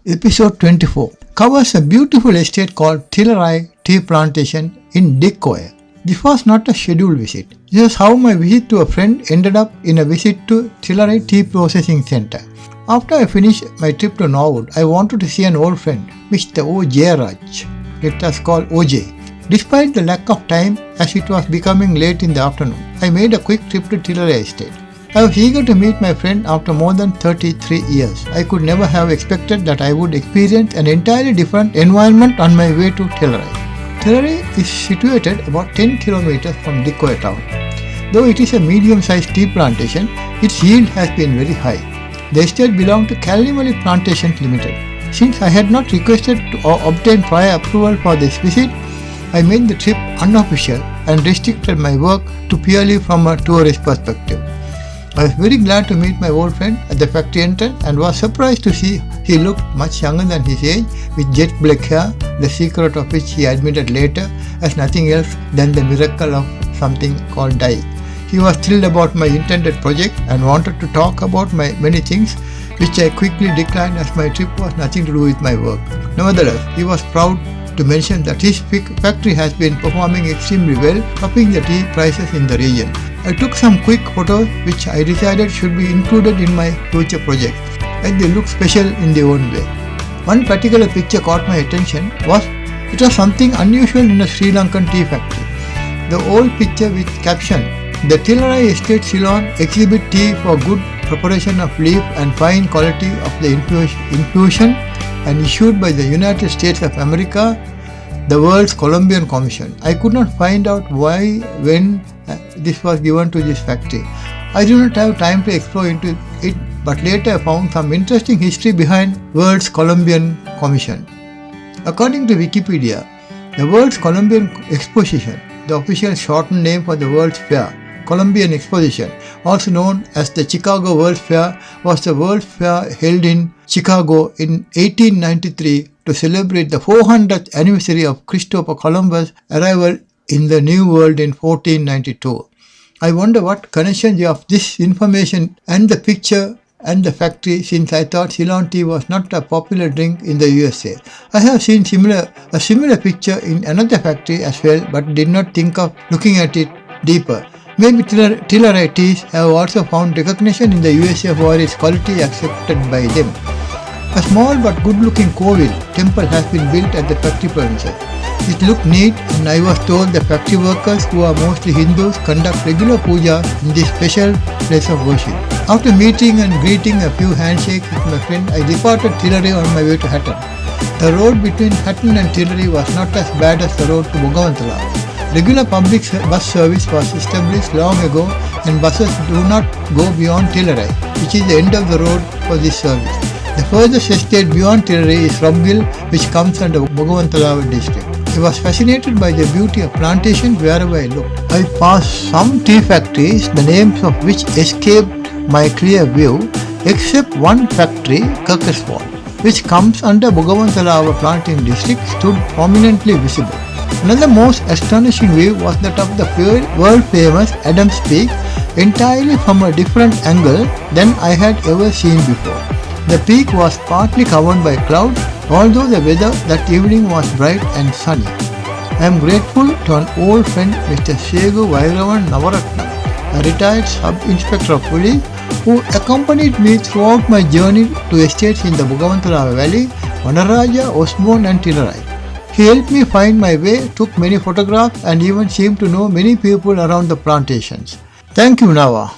Episode 24 covers a beautiful estate called Tillyrie Tea Plantation in Dickoya. This was not a scheduled visit. This is how my visit to a friend ended up in a visit to Tillyrie Tea Processing Centre. After I finished my trip to Norwood, I wanted to see an old friend, Mr. Jeyaraj. Let us call OJ. Despite the lack of time, as it was becoming late in the afternoon, I made a quick trip to Tillyrie Estate. I was eager to meet my friend after more than 33 years. I could never have expected that I would experience an entirely different environment on my way to Tillyrie. Tillyrie is situated about 10 kilometres from Dickoya town. Though it is a medium-sized tea plantation, its yield has been very high. The estate belonged to Kelani Valley Plantations Ltd. Since I had not requested or obtained prior approval for this visit, I made the trip unofficial and restricted my work to purely from a tourist perspective. I was very glad to meet my old friend at the factory entrance and was surprised to see he looked much younger than his age with jet black hair, the secret of which he admitted later as nothing else than the miracle of something called dye. He was thrilled about my intended project and wanted to talk about my many things, which I quickly declined as my trip was nothing to do with my work. Nevertheless, he was proud to mention that his factory has been performing extremely well, topping the tea prices in the region. I took some quick photos which I decided should be included in my future projects, and they look special in their own way. One particular picture caught my attention it was something unusual in a Sri Lankan tea factory. The old picture with caption, "The Tillyrie Estate Ceylon exhibit tea for good preparation of leaf and fine quality of the infusion and issued by the United States of America, the world's Colombian Commission." I could not find out why, when this was given to this factory. I did not have time to explore into it, but later I found some interesting history behind World's Colombian Commission. According to Wikipedia, the World's Colombian Exposition, the official shortened name for the World's Fair, Colombian Exposition, also known as the Chicago World's Fair, was the World's Fair held in Chicago in 1893 to celebrate the 400th anniversary of Christopher Columbus' arrival in the New World in 1492. I wonder what connection of this information and the picture and the factory, since I thought Ceylon tea was not a popular drink in the USA. I have seen a similar picture in another factory as well, but did not think of looking at it deeper. Maybe Tillyrie teas have also found recognition in the USA for its quality accepted by them. A small but good-looking Kovil temple has been built at the factory premises. It looked neat, and I was told the factory workers, who are mostly Hindus, conduct regular puja in this special place of worship. After meeting and greeting a few handshakes with my friend, I departed Tillyrie on my way to Hatton. The road between Hatton and Tillyrie was not as bad as the road to Bogavantala. Regular public bus service was established long ago, and buses do not go beyond Tillyrie, which is the end of the road for this service. The furthest estate beyond Tillyrie is Robgill, which comes under Bogavantala district. I was fascinated by the beauty of plantations wherever I looked. I passed some tea factories, the names of which escaped my clear view, except one factory, Kirkeswald, which comes under Bogavantala, our planting district, stood prominently visible. Another most astonishing view was that of the world-famous Adams Peak, entirely from a different angle than I had ever seen before. The peak was partly covered by clouds, although the weather that evening was bright and sunny. I am grateful to an old friend, Mr. Shegu Vairavan Navaratna, a retired sub-inspector of police, who accompanied me throughout my journey to estates in the Bogavantala Valley, Vanaraja, Osborne and Tillyrie. He helped me find my way, took many photographs, and even seemed to know many people around the plantations. Thank you, Nava.